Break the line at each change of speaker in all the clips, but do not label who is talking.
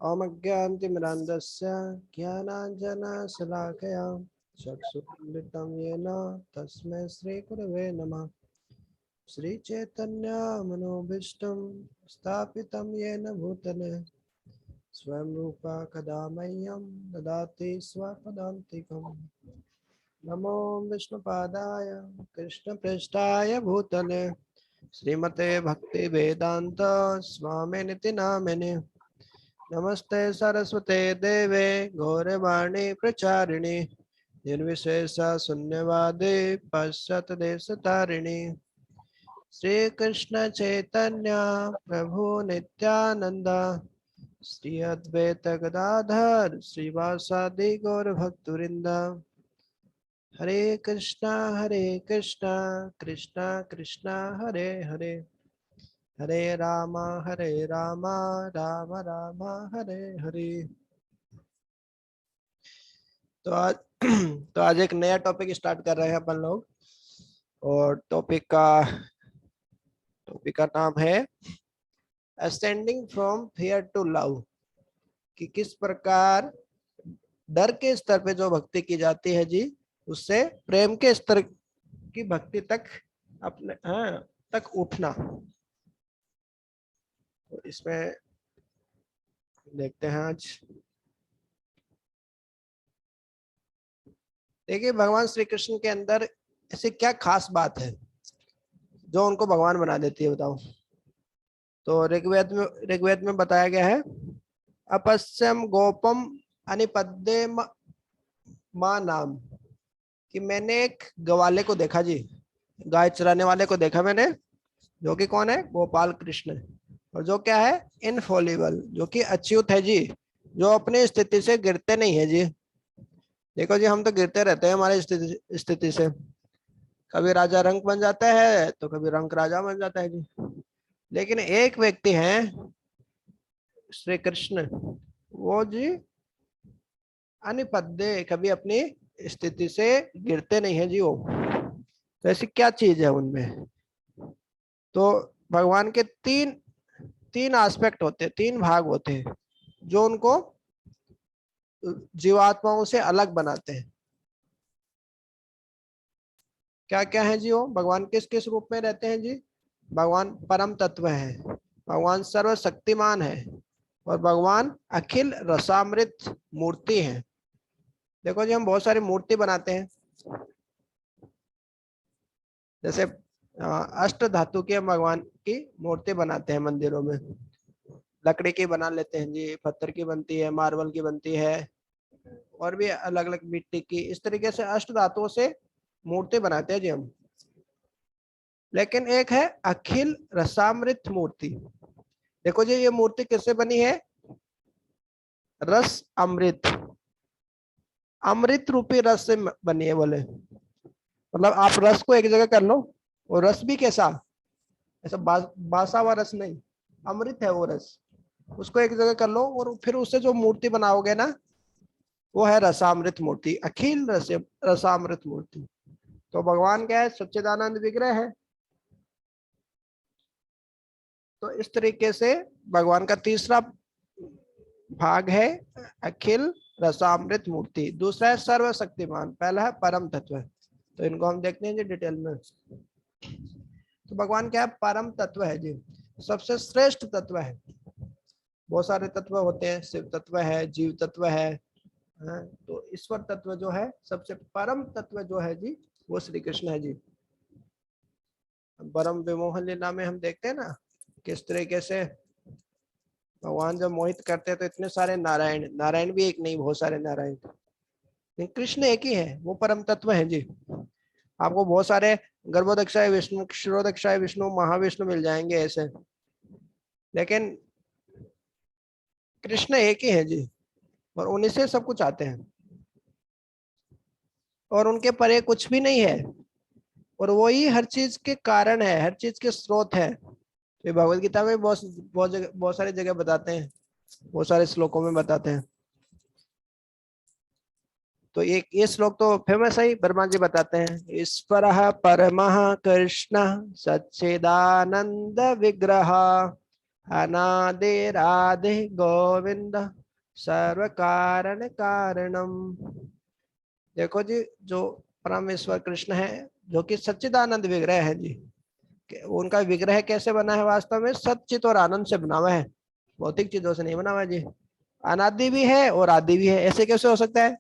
अज्ञानतिमिरान्धस्य ज्ञानाञ्जनशलाकया चक्षुरुन्मिलितं येन तस्मै श्रीगुरवे नमः। श्रीचैतन्यमनोभीष्टं स्थापितं येन भूतले स्वयं रूपा कदा मह्यं ददाति स्वपदान्तिकम्। नमो विष्णुपादाय कृष्णप्रेष्ठाय भूतले श्रीमते भक्तिवेदान्त स्वामिनिति नामिने। नमस्ते सरस्वते देवे गौरवाणी प्रचारिणे निर्विशेष शून्यवादे पश्चात्देशतारिणे। श्री कृष्ण चैतन्य प्रभु नित्यानंद श्री अद्वैत गदाधर श्रीवासादि गौर भक्तवृंद। हरे कृष्णा कृष्णा कृष्णा हरे हरे हरे राम राम राम हरे हरे। तो आज एक नया टॉपिक स्टार्ट कर रहे हैं अपन लोग, और टॉपिक का नाम है ascending from fear to love, कि किस प्रकार डर के स्तर पे जो भक्ति की जाती है जी, उससे प्रेम के स्तर की भक्ति तक अपने तक उठना। तो इसमें देखते हैं आज। देखिए, भगवान श्री कृष्ण के अंदर ऐसी क्या खास बात है जो उनको भगवान बना देती है, बताओ। तो ऋग्वेद में बताया गया है, अपश्यम गोपम अनिपद्ये मां नाम, कि मैंने एक गवाले को देखा जी, गाय चराने वाले को देखा मैंने, जो कि कौन है, गोपाल कृष्ण, और जो क्या है, इनफॉलिबल, जो कि अच्युत है जी, जो अपनी स्थिति से गिरते नहीं है जी। देखो जी, हम तो गिरते रहते हैं हमारी स्थिति से, कभी राजा रंक बन जाता है तो कभी रंक राजा बन जाता है जी। लेकिन एक व्यक्ति है श्री कृष्ण, वो जी अनिपद्य, कभी अपनी स्थिति से गिरते नहीं है जी वो। तो ऐसी क्या चीज है उनमें? तो भगवान के तीन एस्पेक्ट होते हैं, तीन भाग होते हैं जो उनको जीवात्माओं से अलग बनाते हैं। क्या क्या है जी वो? भगवान किस किस रूप में रहते हैं जी? भगवान परम तत्व है, भगवान सर्वशक्तिमान है, और भगवान अखिल रसामृत मूर्ति है। देखो जी, हम बहुत सारी मूर्ति बनाते हैं, जैसे अष्ट धातु के भगवान की मूर्ति बनाते हैं मंदिरों में। लकड़ी की बना लेते हैं जी, पत्थर की बनती है, मार्बल की बनती है, और भी अलग अलग मिट्टी की, इस तरीके से अष्ट धातुओं से मूर्ति बनाते हैं जी हम। लेकिन एक है अखिल रसामृत मूर्ति। देखो जी, ये मूर्ति किससे बनी है? रस अमृत, अमृत रूपी रस से बनी है बोले। मतलब आप रस को एक जगह कर लो, और रस भी कैसा, ऐसा बासा हुआ रस नहीं, अमृत है वो रस, उसको एक जगह कर लो, और फिर उससे जो मूर्ति बनाओगे ना, वो है रसामृत मूर्ति, अखिल रसामृत मूर्ति। तो भगवान क्या है? सच्चिदानंद विग्रह है। तो इस तरीके से भगवान का तीसरा भाग है अखिल रसामृत मूर्ति, दूसरा है सर्वशक्तिमान, पहला है परम तत्व। तो इनको हम देखते हैं जी डिटेल में। तो भगवान क्या है? परम तत्व है जी, सबसे श्रेष्ठ तत्व है। बहुत सारे तत्व होते हैं, शिव तत्व है, जीव तत्व है, तो ईश्वर तत्व जो है, सबसे परम तत्व जो है जी, वो श्री कृष्ण है जी। परम विमोहन लीला में हम देखते हैं ना, किस तरीके से भगवान जब मोहित करते हैं तो इतने सारे नारायण, नारायण भी एक नहीं, बहुत सारे नारायण, लेकिन कृष्ण एक ही है, वो परम तत्व है जी। आपको बहुत सारे गर्भोदक्षाय विष्णु, क्षीरोदक्षाय विष्णु, महाविष्णु मिल जाएंगे ऐसे, लेकिन कृष्ण एक ही है जी, और उन्हीं से सब कुछ आते हैं, और उनके परे कुछ भी नहीं है, और वही हर चीज के कारण है, हर चीज के स्रोत है। तो भगवत गीता में बहुत सारी जगह बताते हैं, बहुत सारे श्लोकों में बताते हैं। तो ये श्लोक तो फेमस है, ब्रह्मा जी बताते हैं, ईश्वरः परमः कृष्णः सच्चिदानंद विग्रह अनादि राधे गोविंद सर्व कारण कारणम। देखो जी, जो परमेश्वर कृष्ण है, जो कि सच्चिदानंद विग्रह है जी, उनका विग्रह कैसे बना है? वास्तव में सच्चित और आनंद से बना हुआ है, भौतिक चीजों से नहीं बना हुआ है जी। अनादि भी है और आदि भी है, ऐसे कैसे हो सकता है?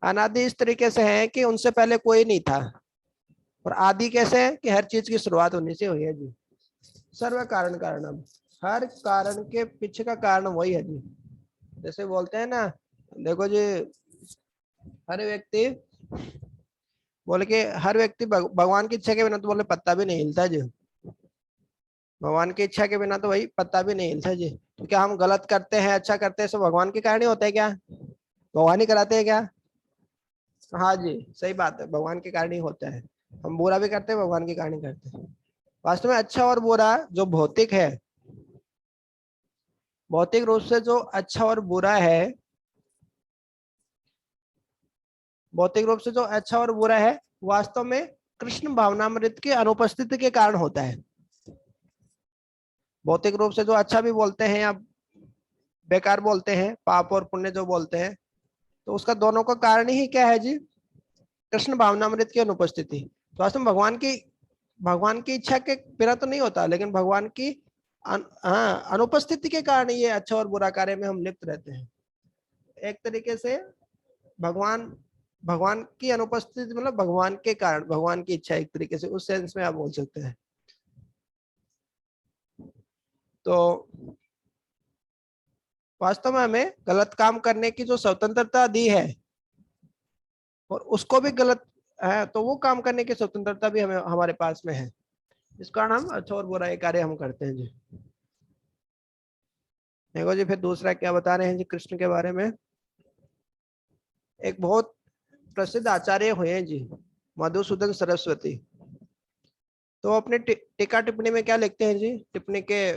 अनादि इस तरीके से है कि उनसे पहले कोई नहीं था, और आदि कैसे है कि हर चीज की शुरुआत उन्हीं से हुई है जी। सर्व कारण कारणम, हर कारण के पीछे का कारण वही है जी। जैसे बोलते हैं ना, देखो जी, हर व्यक्ति बोले कि हर व्यक्ति भगवान की इच्छा के बिना तो बोले पत्ता भी नहीं हिलता जी। भगवान की इच्छा के बिना तो भाई पत्ता भी नहीं हिलता जी। तो क्या हम गलत करते हैं, अच्छा करते हैं, सब भगवान के कारण ही होता है क्या? भगवान ही कराते हैं क्या? हाँ जी, सही बात है, भगवान के कारण ही होता है। हम बुरा भी करते हैं, भगवान के कारण ही करते हैं। वास्तव में अच्छा और बुरा जो भौतिक है, भौतिक रूप से जो अच्छा और बुरा है, भौतिक रूप से जो अच्छा और बुरा है, वास्तव में कृष्ण भावनामृत की अनुपस्थिति के कारण होता है। भौतिक रूप से जो अच्छा भी बोलते हैं या बेकार बोलते हैं, पाप और पुण्य जो बोलते हैं, तो उसका दोनों का कारण ही क्या है जी? कृष्ण भावनामृत की अनुपस्थिति। तो वास्तव में भगवान की इच्छा के बिना तो नहीं होता, लेकिन भगवान की हाँ अनुपस्थिति के कारण ये अच्छा और बुरा कार्य में हम लिप्त रहते हैं। एक तरीके से भगवान भगवान की अनुपस्थिति मतलब भगवान के कारण, भगवान की इच्छा, एक तरीके से उस सेंस में आप बोल सकते हैं। तो वास्तव में हमें गलत काम करने की जो स्वतंत्रता दी है, और उसको भी गलत है, तो वो काम करने की स्वतंत्रता भी हमें हमारे पास में है, इस कारण हम अच्छा और बुरा कार्य हम करते हैं जी। देखो जी, फिर दूसरा क्या बता रहे हैं जी कृष्ण के बारे में। एक बहुत प्रसिद्ध आचार्य हुए हैं जी, मधुसूदन सरस्वती। तो अपने टीका टिप्पणी में क्या लिखते हैं जी? टिप्पणी के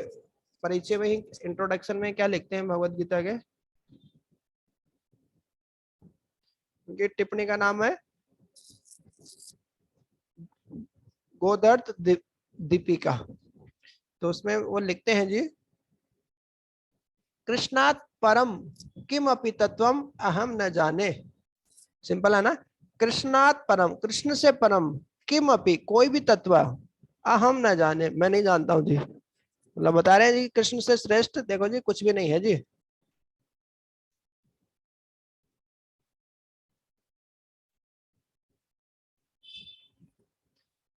परिचय में ही, इंट्रोडक्शन में क्या लिखते हैं भगवत गीता के? उनकी टिप्पणी का नाम है गोदर्थ दीपिका। तो उसमें वो लिखते हैं जी, कृष्णात् परम किम अपि तत्वम अहम न जाने। सिंपल है ना? कृष्णात् परम, कृष्ण से परम, किम अपि कोई भी तत्व, अहम न जाने मैं नहीं जानता हूँ जी। मतलब बता रहे हैं जी, कृष्ण से श्रेष्ठ देखो जी कुछ भी नहीं है जी।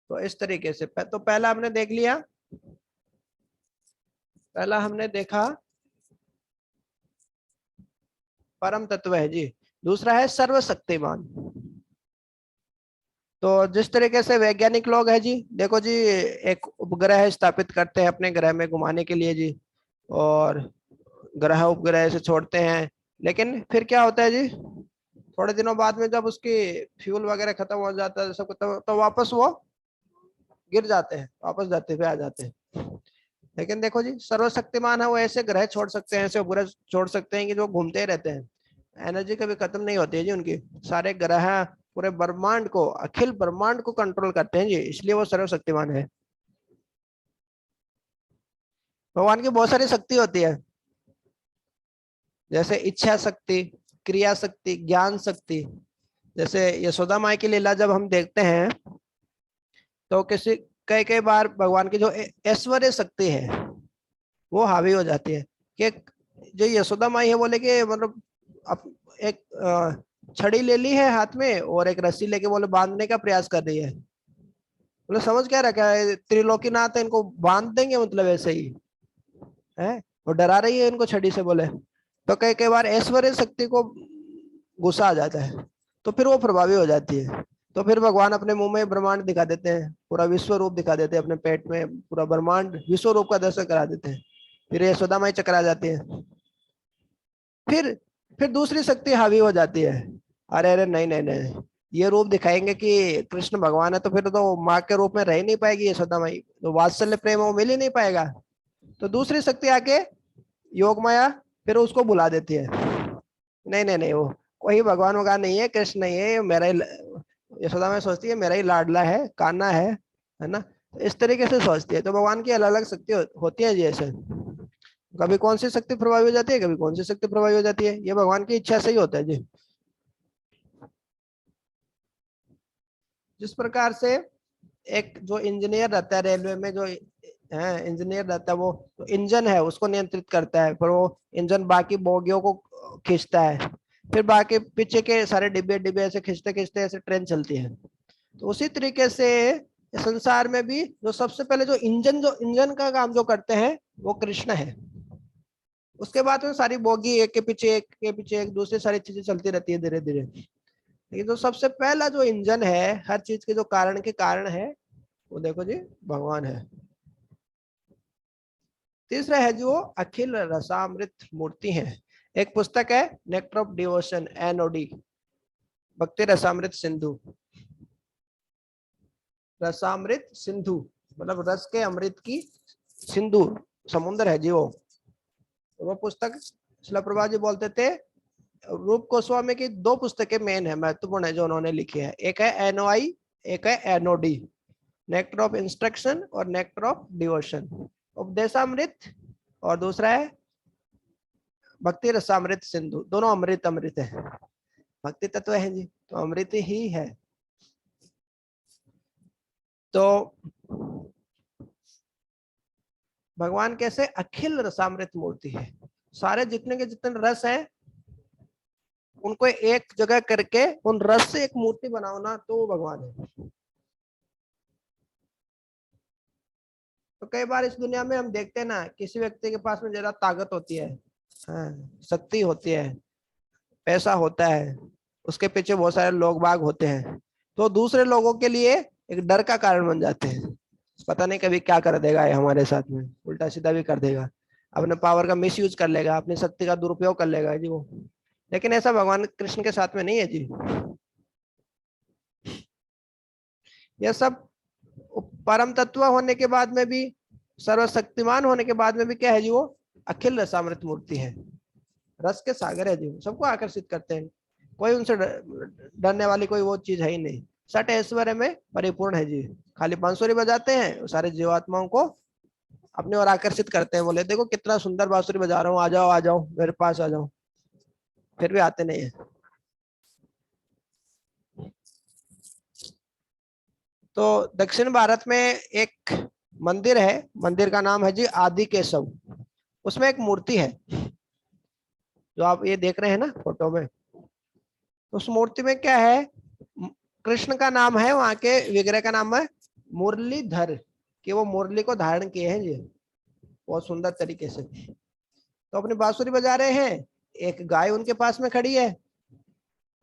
तो इस तरीके से तो पहला हमने देख लिया, पहला हमने देखा परम तत्व है जी। दूसरा है सर्वशक्तिमान। तो जिस तरीके से वैज्ञानिक लोग हैं जी, देखो जी, एक उपग्रह स्थापित करते हैं अपने ग्रह में घुमाने के लिए जी, और ग्रह उपग्रह से छोड़ते हैं, लेकिन फिर क्या होता है जी? थोड़े दिनों बाद में जब उसकी फ्यूल वगैरह खत्म हो जाता है सब, तो वापस वो गिर जाते हैं, वापस धरती पे आ जाते हैं। लेकिन देखो जी, सर्वशक्तिमान है, वो ऐसे ग्रह छोड़ सकते हैं, ऐसे उपग्रह छोड़ सकते हैं कि जो घूमते ही रहते हैं, एनर्जी कभी खत्म नहीं होती है जी उनकी। सारे ग्रह पूरे ब्रह्मांड को, अखिल ब्रह्मांड को कंट्रोल करते हैं जी, इसलिए वो सर्वशक्तिमान है। भगवान की बहुत सारी शक्ति होती है, जैसे इच्छा शक्ति, क्रिया शक्ति, ज्ञान शक्ति। जैसे यशोदा माई की लीला जब हम देखते हैं, तो किसी कई कई बार भगवान की जो ऐश्वर्य शक्ति है वो हावी हो जाती है, कि जो यशोदा माई है बोले कि मतलब एक छड़ी ले ली है हाथ में और एक रस्सी लेके बोले बांधने का प्रयास कर रही है। बोले समझ क्या रखा है, त्रिलोकीनाथ है, इनको बांध देंगे मतलब ऐसे ही है, वो डरा रही है इनको छड़ी से बोले। तो कई कई बार ऐश्वर्य शक्ति को गुस्सा आ जाता है, तो फिर वो प्रभावी हो जाती है। तो फिर भगवान अपने मुंह में ब्रह्मांड दिखा देते हैं, पूरा विश्व रूप दिखा देते हैं, अपने पेट में पूरा ब्रह्मांड विश्व रूप का दर्शन करा देते हैं। फिर यशोदा माई चकरा जाती है। फिर फिर दूसरी शक्ति हावी हो जाती है, अरे अरे नहीं नहीं नहीं, ये रूप दिखाएंगे कि कृष्ण भगवान है, तो फिर तो माँ के रूप में रह नहीं पाएगी यशोदा माई, तो वात्सल्य प्रेम वो मिल ही नहीं पाएगा। तो दूसरी शक्ति आके योग माया फिर उसको बुला देती है, नहीं नहीं नहीं, वो कोई भगवान वगवान नहीं है, कृष्ण नहीं है, ये मेरा ही यशोदा में सोचती है मेरा ही लाडला है, कान्हा है ना। इस तरीके से सोचती है। तो भगवान की अलग अलग शक्ति होती है जी ऐसे। कभी कौन सी शक्ति प्रभावी हो जाती है, कभी कौन सी शक्ति प्रभावी हो जाती है, ये भगवान की इच्छा से ही होता है जी। जिस प्रकार से एक जो इंजीनियर रहता है रेलवे में, जो है इंजीनियर रहता है, वो तो इंजन है उसको नियंत्रित करता है, पर वो इंजन बाकी बोगियों को खींचता है, फिर बाकी पीछे के सारे डिब्बे डिब्बे ऐसे खींचते खींचते ऐसे ट्रेन चलती है। तो उसी तरीके से संसार में भी जो सबसे पहले जो इंजन का काम जो करते हैं वो कृष्ण है। उसके बाद में सारी बोगी एक के पीछे एक के पीछे एक दूसरी सारी चीजें चलती रहती है धीरे धीरे। लेकिन जो सबसे पहला जो इंजन है हर चीज के जो कारण के कारण है, वो देखो जी भगवान है। तीसरा है जो अखिल रसामृत मूर्ति है। एक पुस्तक है नेक्टर ऑफ डिवोशन, NOD, भक्ति रसामृत सिंधु। रसामृत सिंधु मतलब रस के अमृत की सिंधु, समुद्र है जी वो पुस्तक शिला प्रभुपाद जी बोलते थे रूप गोस्वामी की दो पुस्तकें मेन है, महत्वपूर्ण है जो उन्होंने लिखी है। एक है NOI, एक है NOD, नेक्टर ऑफ इंस्ट्रक्शन और नेक्टर ऑफ डिवोशन, उपदेशामृत, और दूसरा है भक्ति रसामृत सिंधु। दोनों अमृत अमृत है, भक्ति तत्व है जी, तो अमृत ही है। तो भगवान कैसे अखिल रसामृत मूर्ति है, सारे जितने के जितने रस हैं उनको एक जगह करके उन रस से एक मूर्ति बनाओ ना, तो वो भगवान है। तो कई बार इस दुनिया में हम देखते हैं ना, किसी व्यक्ति के पास में ज्यादा ताकत होती है, शक्ति होती है, पैसा होता है, उसके पीछे बहुत सारे लोग बाग होते हैं, तो दूसरे लोगों के लिए एक डर का कारण बन जाते हैं। पता नहीं कभी क्या कर देगा ये हमारे साथ में, उल्टा सीधा भी कर देगा, अपने पावर का मिसयूज कर लेगा, अपनी शक्ति का दुरुपयोग कर लेगा जी वो। लेकिन ऐसा भगवान कृष्ण के साथ में नहीं है जी। यह सब परम तत्व होने के बाद में भी, सर्वशक्तिमान होने के बाद में भी क्या है जी, वो अखिल रसामृत मूर्ति है, रस के सागर है जी, सबको आकर्षित करते हैं। कोई उनसे डरने वाली कोई वो चीज है ही नहीं, सट ऐश्वर्य में परिपूर्ण है जी। खाली बांसुरी बजाते हैं, सारे जीवात्माओं को अपने ओर आकर्षित करते हैं, बोले देखो कितना सुंदर बांसुरी बजा रहा हूँ, आ जाओ मेरे पास आ जाओ, फिर भी आते नहीं है। तो दक्षिण भारत में एक मंदिर है, मंदिर का नाम है जी आदि केशव। उसमें एक मूर्ति है जो आप ये देख रहे हैं ना फोटो में। उस मूर्ति में क्या है, कृष्ण का नाम है, वहां के विग्रह का नाम है मुरलीधर, कि वो मुरली को धारण किए हैं जी बहुत सुंदर तरीके से। तो अपनी बांसुरी बजा रहे हैं, एक गाय उनके पास में खड़ी है,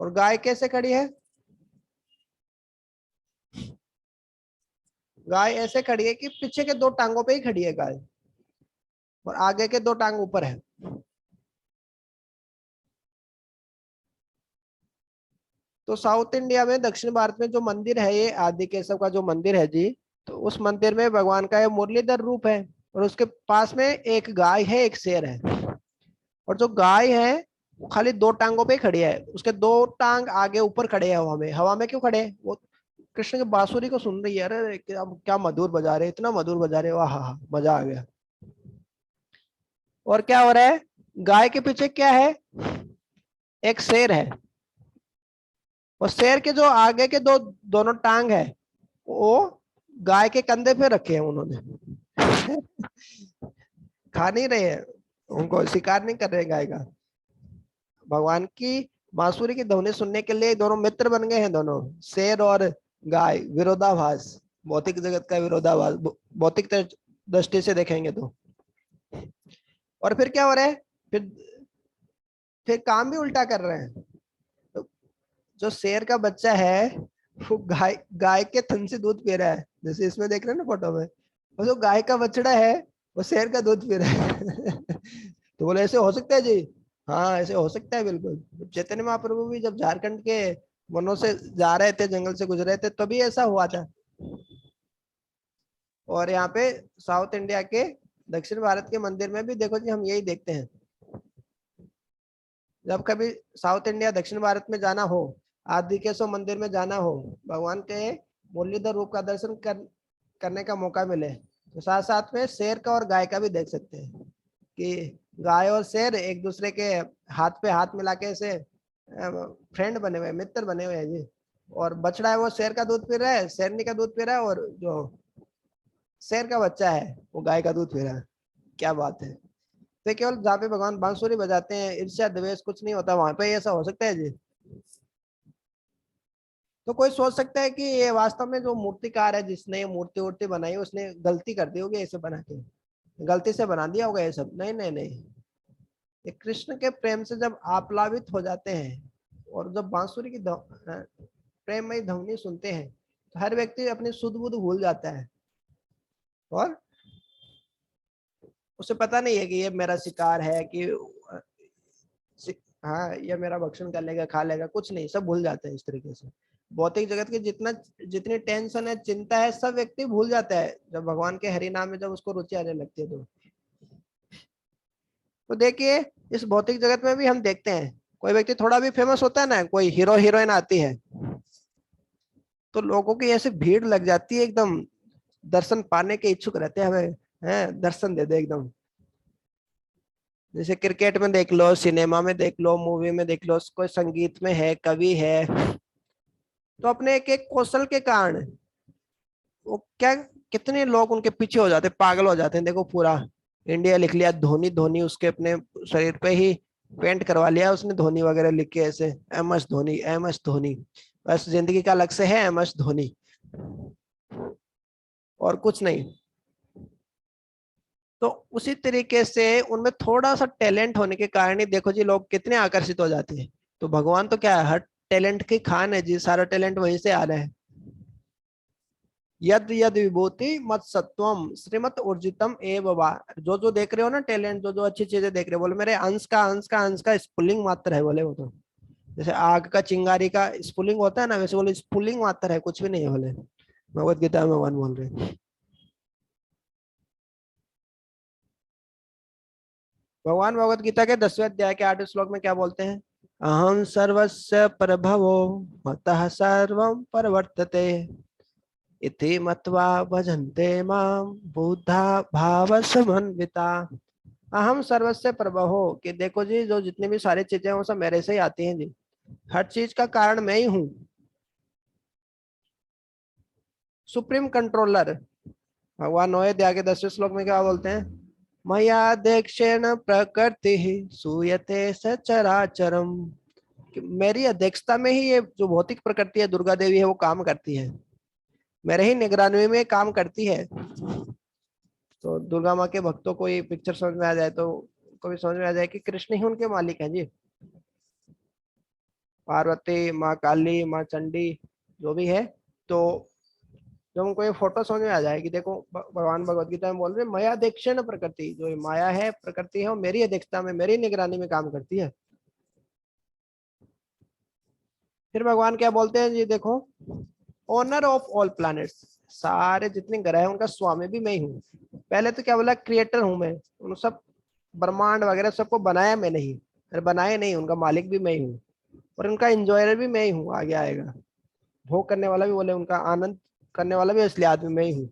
और गाय कैसे खड़ी है, गाय ऐसे खड़ी है कि पीछे के दो टांगों पे ही खड़ी है गाय, और आगे के दो टांग ऊपर है। तो साउथ इंडिया में, दक्षिण भारत में जो मंदिर है ये आदि केशव का जो मंदिर है जी, तो उस मंदिर में भगवान का ये मुरलीधर रूप है, और उसके पास में एक गाय है एक शेर है। और जो गाय है वो खाली दो टांगों पे खड़ी है, उसके दो टांग आगे ऊपर खड़े हैं हवा में। हवा में क्यों खड़े हैं, वो कृष्ण के बांसुरी को सुन रही है, अरे क्या क्या मधुर बजा रहे, इतना मधुर बजा रहे, वाह हा, मजा आ गया। और क्या हो रहा है, गाय के पीछे क्या है, एक शेर है, और शेर के जो आगे के दो दोनों टांग है वो गाय के कंधे पे रखे हैं उन्होंने। खा नहीं रहे हैं, उनको शिकार नहीं कर रहे गाय का। भगवान की बांसुरी की ध्वनि सुनने के लिए दोनों मित्र बन गए हैं, दोनों शेर और गाय, विरोधाभास, भौतिक जगत का विरोधाभास, भौतिक दृष्टि से देखेंगे तो। और फिर क्या हो रहा है, फिर फिर काम भी उल्टा कर रहे हैं। तो जो शेर का बच्चा है वो गाय गाय के थन से दूध पी रहा है, जैसे इसमें देख रहे हैं ना फोटो में, और जो गाय का बछड़ा है वो शेर का दूध पी रहा है। तो बोले ऐसे हो सकता है जी, हाँ ऐसे हो सकता है बिल्कुल। चैतन्य महाप्रभु भी जब झारखंड के वनों से जा रहे थे, जंगल से गुजर रहे थे, तभी ऐसा हुआ था। और यहाँ पे साउथ इंडिया के, दक्षिण भारत के मंदिर में भी देखो जी हम यही देखते हैं। जब कभी साउथ इंडिया दक्षिण भारत में जाना हो, आदि केशव मंदिर में जाना हो, भगवान के मुरलीधर रूप का दर्शन करने का मौका मिले तो साथ साथ में शेर का और गाय का भी देख सकते हैं कि गाय और शेर एक दूसरे के हाथ पे हाथ मिला के ऐसे फ्रेंड बने हुए, मित्र बने हुए हैं जी। और बछड़ा है वो शेर का दूध पी रहा है, शेरनी का दूध पी रहा है, और जो शेर का बच्चा है वो गाय का दूध पी रहा है। क्या बात है। तो केवल जहाँ पे भगवान बांसुरी बजाते हैं, ईर्ष्या द्वेष कुछ नहीं होता, वहां पे ऐसा हो सकता है जी? तो कोई सोच सकता है कि ये वास्तव में जो मूर्तिकार है, जिसने ये मूर्ति वूर्ति बनाई, उसने गलती कर दी होगी ऐसे बना के, गलती से बना दिया होगा ये सब? नहीं नहीं नहीं, ये कृष्ण के प्रेम से जब आप्लावित हो जाते हैं और जब बांसुरी की प्रेममयी ध्वनि सुनते हैं तो हर व्यक्ति अपनी सुध बुध भूल जाता है और उसे पता नहीं है कि ये मेरा शिकार है, कि हाँ ये मेरा भक्षण कर लेगा, खा लेगा, कुछ नहीं, सब भूल जाते हैं इस तरीके से। भौतिक जगत की जितनी टेंशन है, चिंता है, सब व्यक्ति भूल जाता है जब भगवान के हरि नाम में जब उसको रुचि आने लगती है तो देखिए इस भौतिक जगत में भी हम देखते हैं, कोई व्यक्ति थोड़ा भी फेमस होता है ना, कोई हीरो हीरोइन आती है तो लोगों की ऐसे भीड़ लग जाती है, एकदम दर्शन पाने के इच्छुक रहते हैं, हमें है दर्शन दे दे एकदम। जैसे क्रिकेट में देख लो, सिनेमा में देख लो, मूवी में देख लो, कोई संगीत में है, कवि है, तो अपने एक एक कौशल के कारण वो क्या, कितने लोग उनके पीछे हो जाते हैं, पागल हो जाते हैं। देखो पूरा इंडिया लिख लिया धोनी धोनी, उसके अपने शरीर पे ही पेंट करवा लिया उसने, धोनी वगैरह लिख के ऐसे, M S Dhoni, M S Dhoni, बस जिंदगी का लक्ष्य है एम एस धोनी और कुछ नहीं। तो उसी तरीके से उनमें थोड़ा सा टैलेंट होने के कारण ही देखो जी लोग कितने आकर्षित हो जाते हैं। तो भगवान तो क्या है, हर टैलेंट की खान है जी, सारा टैलेंट वहीं से आ रहा है। यद यद विभूति मत सत्वम श्रीमत ऊर्जितम एव वा, जो जो देख रहे हो ना टैलेंट, जो जो अच्छी चीजें देख रहे हो, बोले मेरे अंश का स्फुलिंग मात्र है, बोले वो तो जैसे आग का चिंगारी का स्फुलिंग होता है ना, वैसे बोले स्फुलिंग मात्र है, कुछ भी नहीं है, बोले भगवत गीता में भगवान बोल रहे हैं। भगवान भगवत गीता के 10वें अध्याय के 8वें श्लोक में क्या बोलते हैं? अहम सर्वस्य प्रभवो मतः सर्वं परवर्तते इति मत्वा भजन्ते माम बुद्धा भाव समन्विता। अहम सर्वस्य प्रभवो, कि देखो जी जो जितनी भी सारी चीजें हैं वो सब मेरे से ही आती हैं जी, हर चीज का कारण मैं ही हूँ, सुप्रीम कंट्रोलर। भगवान 9वें अध्याय के 10वें श्लोक में क्या बोलते हैं? मया दक्षेण प्रकृति सूयते सचराचरम, कि मेरी अध्यक्षता में ही ये जो भौतिक प्रकृति है, दुर्गा देवी है, वो काम करती है, मेरे ही निगरानी में काम करती है। तो दुर्गा माँ के भक्तों को ये पिक्चर समझ में आ जाए तो उनको भी समझ में आ जाए कि कृष्ण ही उनके मालिक हैं जी। पार्वती माँ, काली माँ, चंडी, जो भी है, तो जब उनको ये फोटो समझ में आ जाए कि देखो भगवान भगवत गीता में बोल रहे माया दक्षिण प्रकृति, जो ये माया है, प्रकृति है, वो मेरी अध्यक्षता में, मेरी निगरानी में काम करती है। फिर भगवान क्या बोलते हैं जी, देखो ओनर ऑफ ऑल प्लैनेट्स, सारे जितने ग्रह हैं उनका स्वामी भी मैं ही हूँ। पहले तो क्या बोला, क्रिएटर हूं मैं, उन सब ब्रह्मांड वगैरह सबको बनाया मैं नहीं, अरे बनाए नहीं, उनका मालिक भी मैं ही हूँ और उनका इंजॉयर भी मैं ही हूँ, आगे आएगा। भोग करने वाला भी, बोले उनका आनंद करने वाला भी असली आदमी मैं ही हूँ।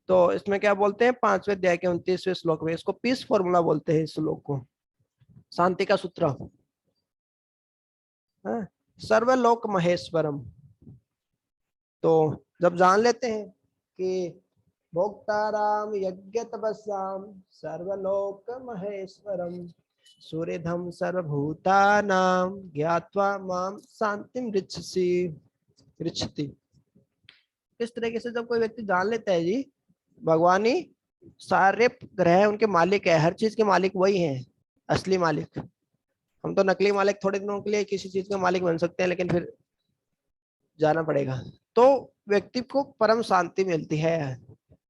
तो इसमें क्या बोलते हैं 5वें अध्याय के 29वें श्लोक में, इसको पीस फॉर्मूला बोलते हैं, इस श्लोक को शांति का सूत्र। हाँ? सर्वलोक महेश्वरम, तो जब जान लेते हैं कि भोक्ताराम यज्ञ तपस्याम सर्वलोक महेश्वरम सूर्यधम सर्वभूतानाम ज्ञात्वा माम शांतिम रिच्छति, इस तरीके से जब कोई व्यक्ति जान लेता है जी भगवान ही सारे ग्रह उनके मालिक है, हर चीज के मालिक वही हैं, असली मालिक। हम तो नकली मालिक थोड़े दिनों के लिए किसी चीज के मालिक बन सकते हैं, लेकिन फिर जाना पड़ेगा। तो व्यक्ति को परम शांति मिलती है,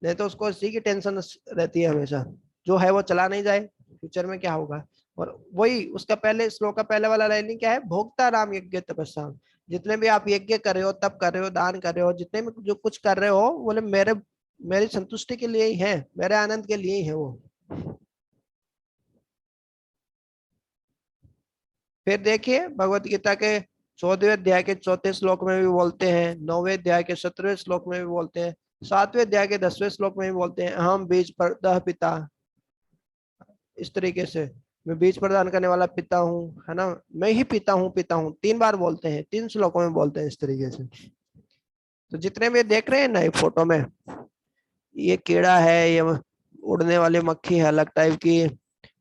नहीं तो उसको इसी की टेंशन रहती है हमेशा, जो है वो चला नहीं जाए, फ्यूचर में क्या होगा। और वही उसका पहले श्लोक का पहले वाला लाइन क्या है, भोक्ता राम यज्ञ तपस्या, जितने भी आप यज्ञ कर रहे हो, तप कर रहे हो, दान कर रहे हो, जितने भी जो कुछ कर रहे हो, बोले मेरी संतुष्टि के लिए ही है, मेरे आनंद के लिए ही है वो। फिर देखिए भगवत गीता के 14वें अध्याय के 4थे श्लोक में भी बोलते हैं, 9वें अध्याय के 17वें श्लोक में भी बोलते हैं, 7वें अध्याय के 10वें श्लोक में भी बोलते हैं, अहम बीज प्रदः पिता। इस तरीके से मैं बीज प्रदान करने वाला पिता हूँ, है ना, मैं ही पिता हूँ, पिता हूँ 3 बार बोलते हैं, 3 श्लोकों में बोलते हैं इस तरीके से। तो जितने भी देख रहे हैं ना फोटो में, ये कीड़ा है, ये उड़ने वाली मक्खी है अलग टाइप की,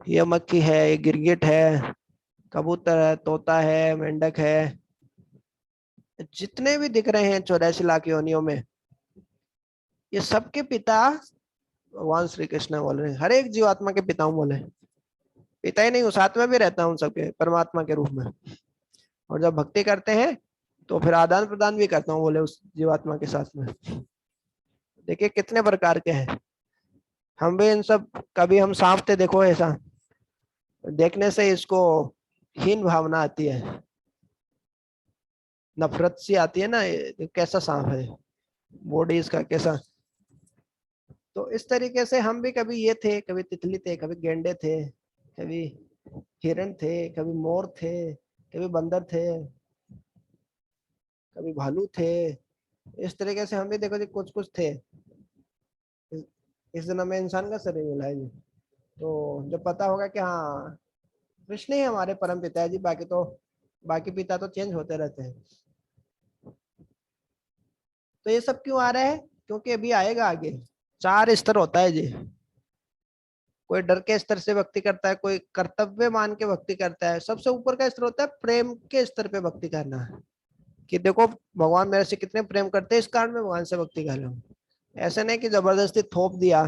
ये मक्खी है, ये गिरगिट है, कबूतर है, तोता है, मेंढक है, जितने भी दिख रहे हैं 84 लाख योनियों में, ये सबके पिता भगवान श्री कृष्ण बोल रहे हैं। हर एक जीवात्मा के पिता हूँ बोले, पिता ही नहीं हूँ, साथ में भी रहता हूँ सबके परमात्मा के रूप में। और जब भक्ति करते हैं तो फिर आदान प्रदान भी करता हूँ बोले उस जीवात्मा के साथ में। देखिए कितने प्रकार के हैं, हम भी इन सब, कभी हम सांप थे देखो, ऐसा देखने से इसको हीन भावना आती है, नफरत सी आती है ना, कैसा सांप है, बॉडी इसका कैसा। तो इस तरीके से हम भी कभी ये थे, कभी तितली थे, कभी गेंडे थे, कभी हिरण थे, कभी मोर थे, कभी बंदर थे, कभी भालू थे। इस तरीके से हम भी देखो जी कुछ कुछ थे। इस दिन हमें इंसान का शरीर मिला है जी, तो जब पता होगा कि हाँ कृष्ण ही हमारे परम पिता है जी, बाकी पिता तो चेंज होते रहते हैं। तो ये सब क्यों आ रहा है, क्योंकि अभी आएगा आगे। 4 स्तर होता है जी, कोई डर के स्तर से भक्ति करता है, कोई कर्तव्य मान के भक्ति करता है, सबसे ऊपर का स्तर होता है प्रेम के स्तर पे भक्ति करना, कि देखो भगवान मेरे से कितने प्रेम करते हैं, इस कारण मैं भगवान से भक्ति कर रहा हूँ। ऐसे नहीं कि जबरदस्ती थोप दिया,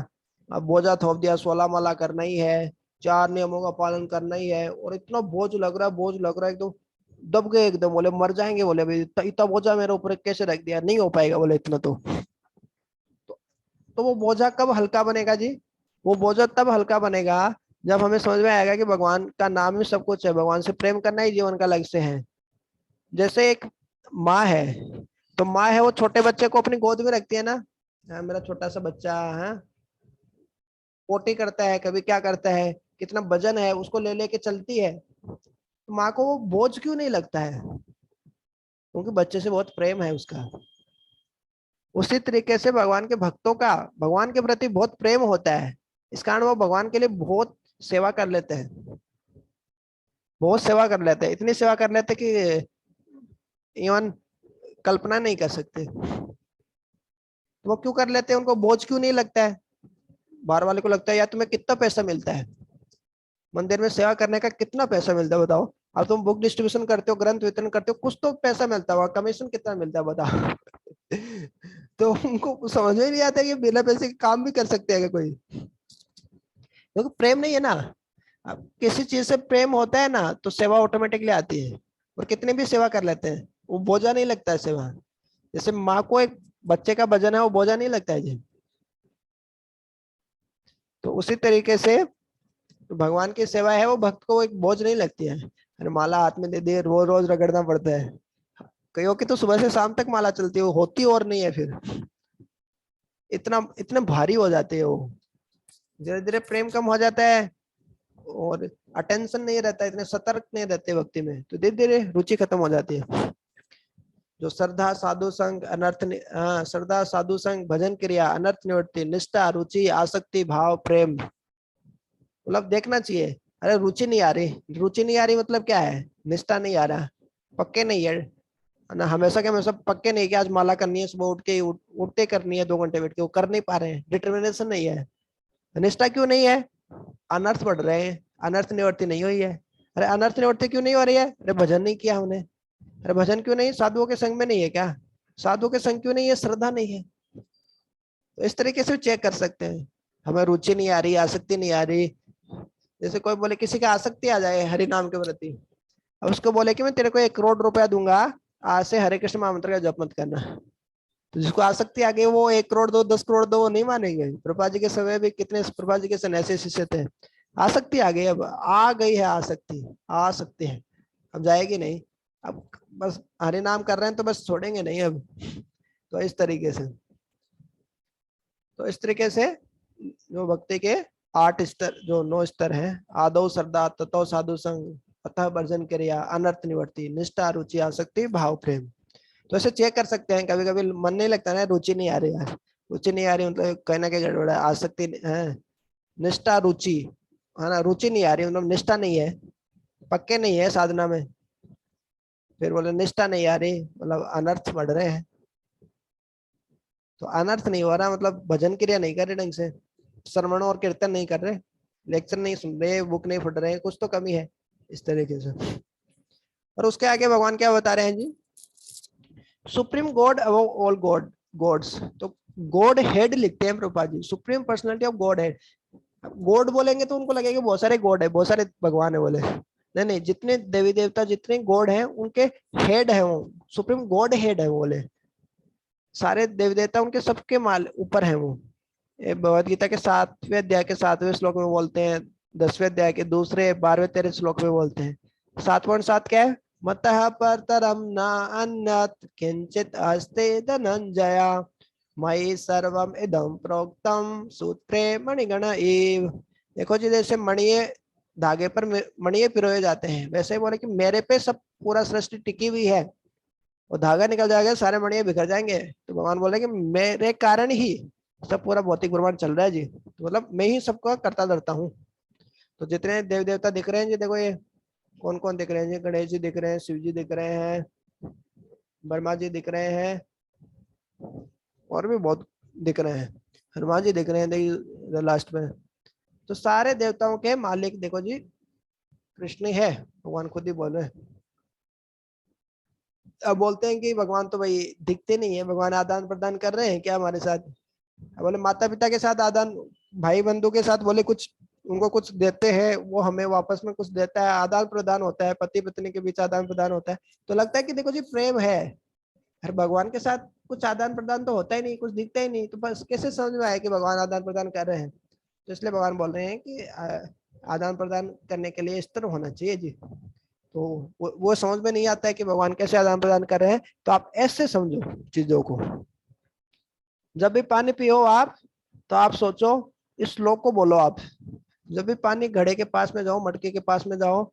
अब बोझा थोप दिया, 16 माला करना ही है, 4 नियमों का पालन करना ही है, और इतना बोझ लग रहा है, बोझ लग रहा है एकदम, दब गए एकदम, बोले मर जाएंगे, बोले भाई इतना बोझा मेरे ऊपर कैसे रख दिया, नहीं हो पाएगा बोले इतना तो वो बोझा कब हल्का बनेगा जी, वो बोझा तब हल्का बनेगा जब हमें समझ में आएगा कि भगवान का नाम ही सब कुछ है, भगवान से प्रेम करना ही जीवन का लक्ष्य है। जैसे एक माँ है, तो माँ है वो छोटे बच्चे को अपनी गोद में रखती है ना, हाँ, मेरा छोटा सा बच्चा है, पोटी करता है, कभी क्या करता है, कितना वजन है, उसको ले लेके चलती है, तो माँ को वो बोझ क्यों नहीं लगता है, क्योंकि बच्चे से बहुत प्रेम है उसका। उसी तरीके से भगवान के भक्तों का भगवान के प्रति बहुत प्रेम होता है, इस कारण वो भगवान के लिए बहुत सेवा कर लेते हैं, बहुत सेवा कर लेते हैं, इतनी सेवा कर लेते कि इवन कल्पना नहीं कर सकते। तो वो क्यों कर लेते हैं, उनको बोझ क्यों नहीं लगता है। बाहर वाले को लगता है यार तुम्हें कितना पैसा मिलता है, मंदिर में सेवा करने का कितना पैसा मिलता है बताओ, अब तुम बुक डिस्ट्रीब्यूशन करते हो, ग्रंथ वितरण करते हो, कुछ तो पैसा मिलता होगा, कमीशन कितना मिलता है बताओ। तो उनको समझ में नहीं आता कि बिना पैसे के काम भी कर सकते हैं कोई, क्योंकि प्रेम नहीं है ना। अब किसी चीज से प्रेम होता है ना तो सेवा ऑटोमेटिकली आती है, और कितने भी सेवा कर लेते हैं वो बोझा नहीं लगता है सेवा। जैसे माँ को एक बच्चे का वजन है वो बोझा नहीं लगता है जी। तो उसी तरीके से भगवान की सेवा है वो भक्त को एक बोझ नहीं लगती है, अरे माला हाथ में दे दे, रोज रोज रगड़ना पड़ता है। कईयों की तो सुबह से शाम तक माला चलती है, वो होती और नहीं है, फिर इतना इतने भारी हो जाते हैं वो। धीरे धीरे प्रेम कम हो जाता है, और अटेंशन नहीं रहता, इतने सतर्क नहीं रहते भक्ति में, तो धीरे धीरे रुचि खत्म हो जाती है। जो श्रद्धा साधु संग श्रद्धा साधु संग भजन क्रिया अनर्थ निवृत्ति निष्ठा रुचि आसक्ति भाव प्रेम, मतलब देखना चाहिए। अरे रुचि नहीं आ रही, रुचि नहीं आ रही मतलब क्या है, निष्ठा नहीं आ रहा, पक्के नहीं है ना, हमेशा के हमेशा पक्के नहीं कि आज माला करनी है, सुबह उठ के उठते करनी है, 2 घंटे बैठ के, वो कर नहीं पा रहे हैं, डिटर्मिनेशन नहीं है। निष्ठा क्यों नहीं है, अनर्थ बढ़ रहे हैं, अनर्थ निवृत्ति नहीं हुई है। अरे अनर्थ निवृत्ति क्यों नहीं हो रही है, अरे भजन नहीं किया हमने। अरे भजन क्यों नहीं, साधुओं के संग में नहीं है क्या, साधुओं के संग क्यों नहीं है, श्रद्धा नहीं है। तो इस तरीके से चेक कर सकते हैं, हमें रुचि नहीं आ रही, आसक्ति नहीं आ रही। जैसे कोई बोले किसी का आसक्ति आ जाए हरि नाम के प्रति, अब उसको बोले कि मैं तेरे को 1 करोड़ रुपया दूंगा, आज से हरे कृष्ण महामंत्र का जप मत करना, तो जिसको आसक्ति आ गई वो 1 करोड़ दो, 10 करोड़ दो, वो नहीं मानेंगे। प्रभुपाद जी के समय भी कितने प्रभुपाद जी के सन्यासी शिष्य थे, आसक्ति आ गई, अब आ गई है आसक्ति, आ सकते हैं, अब जाएगी नहीं, अब बस हरि नाम कर रहे हैं तो बस छोड़ेंगे नहीं अब। तो इस तरीके से जो भक्ति के 8 स्तर, जो 9 स्तर हैं, आदौ श्रद्धा, ततो साधु संग, अतः वर्जन क्रिया, अनर्थ निवर्ती, निष्ठा, रुचि, आसक्ति, भाव, प्रेम। तो ऐसे चेक कर सकते हैं, कभी कभी मन नहीं लगता ना, रुचि नहीं आ रही यार, रुचि नहीं आ रही मतलब कहीं ना कहीं गड़बड़ है, आसक्ति है, निष्ठा, रुचि है ना, रुचि नहीं आ रही मतलब निष्ठा नहीं है, पक्के नहीं है साधना में, फिर बोले निष्ठा नहीं आ रही मतलब अनर्थ बढ़ रहे हैं। तो अनर्थ नहीं हो रहा मतलब भजन क्रिया नहीं कर रहे ढंग से, श्रवण और कीर्तन नहीं कर रहे, लेक्चर नहीं सुन रहे, बुक नहीं पढ़ रहे, कुछ तो कमी है इस तरीके से। और उसके आगे भगवान क्या बता रहे हैं जी, supreme God above all gods. तो गॉड हेड लिखते हैं Prabhupada ji, supreme personality of godhead. God बोलेंगे तो उनको लगेगा बहुत सारे गॉड है, बहुत सारे भगवान है बोले, नहीं नहीं, जितने देवी देवता जितने गॉड हैं उनके हेड है वो, सुप्रीम गॉड हेड है बोले, सारे देवी देवता उनके सबके माल ऊपर है वो। भगवत गीता के 7वें अध्याय के 7वें श्लोक में बोलते हैं, 10वें अध्याय के दूसरे 12वें 13वें श्लोक में बोलते हैं, 7.7 क्या है, मतः परतरम न अन्यत् किंचित अस्ति धनंजया मयि सर्वम इदं प्रोक्तम सूत्रे मणिगण एव। देखो जी, जैसे मणिये धागे पर मणिये पिरोए जाते हैं, वैसे ही बोले कि मेरे पे सब पूरा सृष्टि टिकी हुई है, और धागा निकल जाएगा सारे मणिये बिखर जाएंगे। तो भगवान बोले कि मेरे कारण ही सब पूरा भौतिक ब्रह्मांड चल रहा है जी, तो मतलब मैं ही सबको करता धरता हूँ। तो जितने देव देवता दिख रहे हैं जी, देखो ये कौन कौन दिख रहे हैं जी, गणेश जी दिख रहे हैं, शिव जी दिख रहे हैं, ब्रह्मा जी दिख रहे हैं, और भी बहुत दिख रहे हैं, हनुमान जी दिख रहे हैं लास्ट में। तो सारे देवताओं के मालिक देखो जी कृष्ण ही है, भगवान खुद ही बोल रहे हैं। अब बोलते हैं कि भगवान तो भाई दिखते नहीं है, भगवान आदान प्रदान कर रहे हैं क्या हमारे साथ, बोले माता पिता के साथ आदान, भाई बंधु के साथ बोले कुछ उनको कुछ देते हैं, वो हमें वापस में कुछ देता है, आदान प्रदान होता है, पति पत्नी के बीच आदान प्रदान होता है। तो लगता है कि देखो जी प्रेम है, हर भगवान के साथ कुछ आदान प्रदान तो होता ही नहीं, कुछ दिखता ही नहीं, तो बस कैसे समझ में आया कि भगवान आदान प्रदान कर रहे हैं। तो इसलिए भगवान बोल रहे हैं कि आदान प्रदान करने के लिए इस तरह होना चाहिए जी। तो वो समझ में नहीं आता है कि भगवान कैसे आदान प्रदान कर रहे हैं, तो आप ऐसे समझो चीजों को। जब भी पानी पियो आप, तो आप सोचो, इस श्लोक को बोलो आप, जब भी पानी घड़े के पास में जाओ, मटके के पास में जाओ,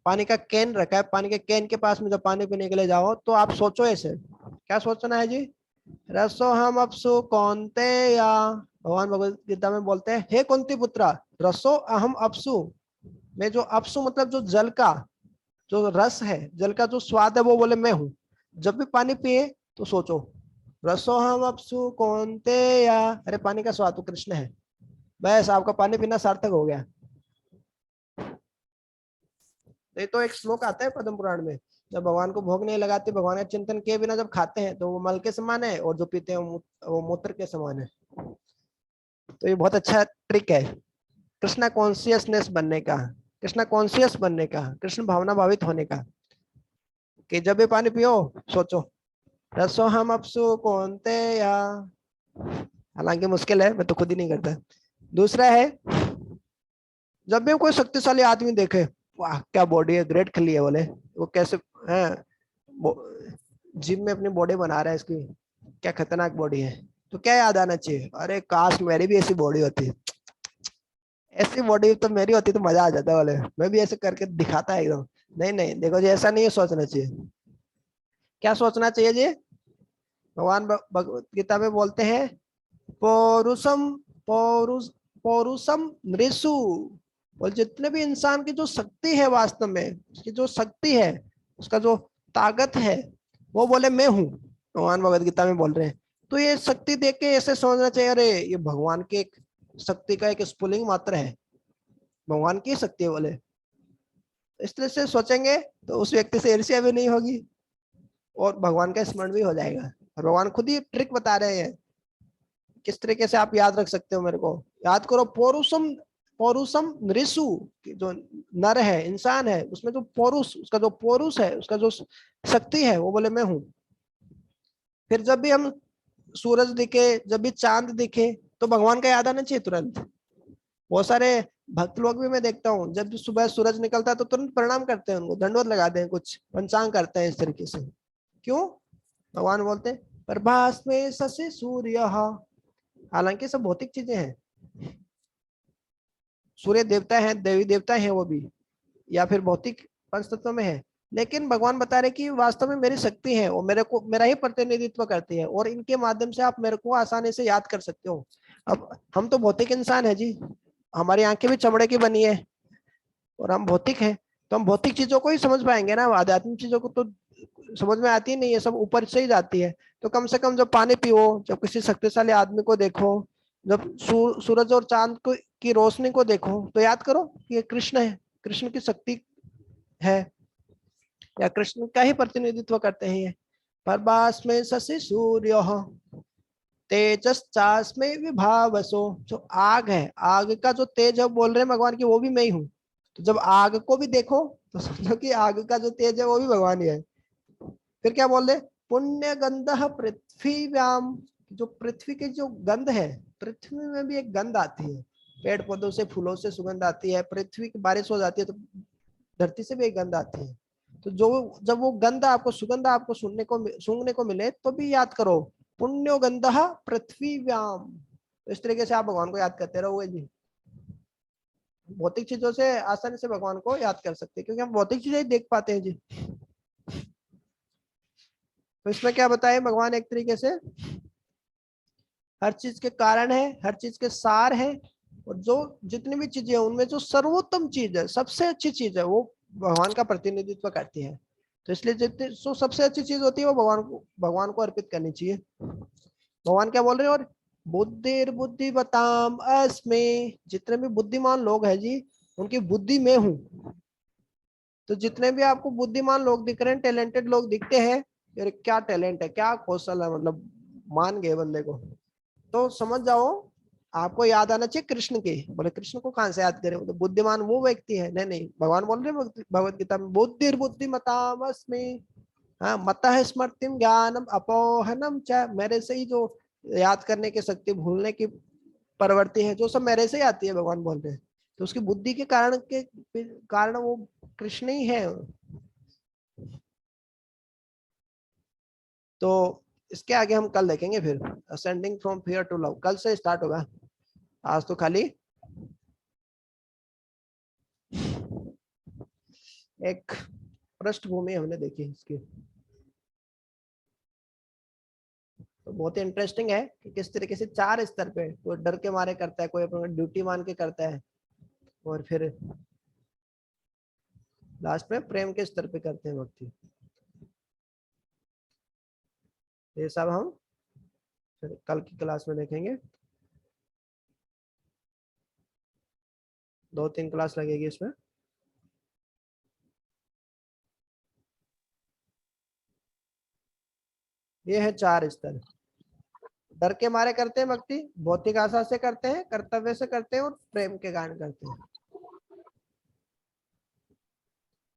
पानी का कैन रखा है, पानी के कैन के पास में जब पानी पीने के लिए जाओ, तो आप सोचो ऐसे, क्या सोचना है जी, रसो हम अपसु कौनते या, भगवान भगवत गीता में बोलते हैं हे कुंती पुत्रा, रसो अहम अपसु, मैं जो अपसु मतलब जो जल का जो रस है, जल का जो स्वाद है वो बोले मैं हूँ। जब भी पानी पिए तो सोचो रसो हम अपसु कौनते या, अरे पानी का स्वाद तो कृष्ण है, बस आपका पानी पीना सार्थक हो गया। नहीं तो एक श्लोक आता है पद्म पुराण में, जब भगवान को भोग नहीं लगाते, भगवान का चिंतन किए बिना जब खाते हैं तो वो मल के समान है, और जो पीते हैं वो मूत्र के समान है। तो ये बहुत अच्छा ट्रिक है कृष्णा कॉन्शियसनेस बनने का, कृष्णा कॉन्शियस बनने का, कृष्ण भावना भावित होने का, कि जब भी पानी पियो सोचो रसो हम अपसु कौनते या, हालांकि मुश्किल है, मैं तो खुद ही नहीं करता। दूसरा है, जब भी कोई शक्तिशाली आदमी देखे, वाह क्या बॉडी है, ग्रेट खिली है बोले, वो कैसे है, जिम में अपनी बॉडी बना रहा है इसकी, क्या खतरनाक बॉडी है, तो क्या याद आना चाहिए, अरे काश मेरी भी ऐसी बॉडी होती, ऐसी बॉडी तो मेरी होती तो मजा आ जाता बोले, मैं भी ऐसे करके दिखाता है एकदम। नहीं नहीं, देखो जी ऐसा नहीं है सोचना चाहिए। क्या सोचना चाहिए जी, भगवान भगवत गीता में बोलते हैं पौरुषम पौरुष पौरुषम नृषु, और जितने भी इंसान की जो शक्ति है, वास्तव में उसकी जो शक्ति है, उसका जो ताकत है, वो बोले मैं हूँ, भगवान भगवत गीता में बोल रहे हैं। तो ये शक्ति देख के ऐसे समझना चाहिए, अरे ये भगवान के एक शक्ति का एक स्फुलिंग मात्र है, भगवान की शक्ति है बोले, इस तरह से सोचेंगे तो उस व्यक्ति से ईर्ष्या भी नहीं होगी, और भगवान का स्मरण भी हो जाएगा। और भगवान खुद ही ट्रिक बता रहे हैं किस तरीके से आप याद रख सकते हो, मेरे को याद करो, पौरुषम पौरुषम नृषु, जो नर है इंसान है, उसमें जो पौरुष, उसका जो पौरुष है, उसका जो शक्ति है, वो बोले मैं हूं। फिर जब भी हम सूरज दिखे, जब भी चांद दिखे, तो भगवान का याद आना चाहिए तुरंत। बहुत सारे भक्त लोग भी मैं देखता हूँ, जब भी सुबह सूरज निकलता है तो तुरंत प्रणाम करते हैं, उनको दंडवत लगाते हैं, कुछ पंचांग करते हैं इस तरीके से। क्यों, भगवान बोलते हैं प्रभास में शशि सूर्य, हालांकि सब भौतिक चीजें हैं, सूर्य देवता है, देवी देवता है वो भी, या फिर भौतिक पंच तत्व में है, लेकिन भगवान बता रहे कि वास्तव में मेरी शक्ति है और मेरे को मेरा ही प्रतिनिधित्व करती है और इनके माध्यम से आप मेरे को आसानी से याद कर सकते हो। अब हम तो भौतिक इंसान है जी, हमारी आंखें भी चमड़े की बनी है और हम भौतिक हैं, तो हम भौतिक चीजों को ही समझ पाएंगे ना, आध्यात्मिक चीजों को तो समझ में आती ही नहीं है, सब ऊपर से ही जाती है। तो कम से कम जब पानी पियो, जब किसी शक्तिशाली आदमी को देखो, जब सूरज और चांद को की रोशनी को देखो, तो याद करो कि ये कृष्ण है, कृष्ण की शक्ति है, या कृष्ण का ही प्रतिनिधित्व करते हैं ये। प्रभास में शशि सूर्य तेजस चास में विभावसो, जो आग है, आग का जो तेज है बोल रहे हैं भगवान की, वो भी मैं ही हूँ। तो जब आग को भी देखो तो समझो कि आग का जो तेज है वो भी भगवान ही है। फिर क्या बोल रहे, पुण्य गंध पृथ्वी व्याम, जो पृथ्वी की जो गंध है, पृथ्वी में भी एक गंध आती है, पेड़ पौधों से फूलों से सुगंध आती है, पृथ्वी की बारिश हो जाती है तो धरती से भी एक गंध आती है। तो जो जब वो गंध आपको, सुगंध आपको सूंघने को मिले तो भी याद करो, पुण्यो गंध पृथ्वी व्याम। तो इस तरीके से आप भगवान को याद करते रहोगे जी। भौतिक चीजों से आसानी से भगवान को याद कर सकते हैं क्योंकि हम भौतिक चीजें ही देख पाते हैं जी। तो इसमें क्या बताए भगवान, एक तरीके से हर चीज के कारण है, हर चीज के सार है, और जो जितनी भी चीजें हैं उनमें जो सर्वोत्तम चीज है, सबसे अच्छी चीज है, वो भगवान का प्रतिनिधित्व करती है। तो इसलिए जितनी जो सबसे अच्छी चीज होती है वो भगवान को अर्पित करनी चाहिए। भगवान क्या बोल रहे हैं, और बुद्धिर बुद्धि बताम अस्मे, जितने भी बुद्धिमान लोग हैं जी उनकी बुद्धि में हूँ। तो जितने भी आपको बुद्धिमान लोग दिख रहे हैं, टैलेंटेड लोग दिखते हैं, यार क्या टैलेंट है, क्या कौशल है, मतलब मान गए बंदे को, तो समझ जाओ आपको याद आना चाहिए कृष्ण के। बोले कृष्ण को कहां से याद करें, तो बुद्धिमान वो व्यक्ति है, नहीं नहीं, भगवान बोल रहे हैं भगवत गीता में, बुद्धिर बुद्धिमतामस्मि, हाँ मतः स्मृतिम ज्ञानम अपोहनम च, मेरे से ही जो याद करने की शक्ति, भूलने की प्रवृत्ति है, जो सब मेरे से ही आती है, भगवान बोल रहे हैं। तो उसकी बुद्धि के कारण वो कृष्ण ही है। तो इसके आगे हम कल देखेंगे फिर, ascending from fear to love, कल से स्टार्ट होगा, आज तो खाली एक पृष्ठभूमि हमने देखी इसकी। तो बहुत ही इंटरेस्टिंग है कि किस तरीके से 4 स्तर पे, कोई डर के मारे करता है, कोई अपना ड्यूटी मान के करता है, और फिर लास्ट में प्रेम के स्तर पे करते हैं भक्ति। ये सब हम फिर कल की क्लास में देखेंगे, 2-3 क्लास लगेगी इसमें। ये है 4 स्तर, डर के मारे करते हैं भक्ति, भौतिक आशा से करते हैं, कर्तव्य से करते हैं, और प्रेम के कारण करते हैं।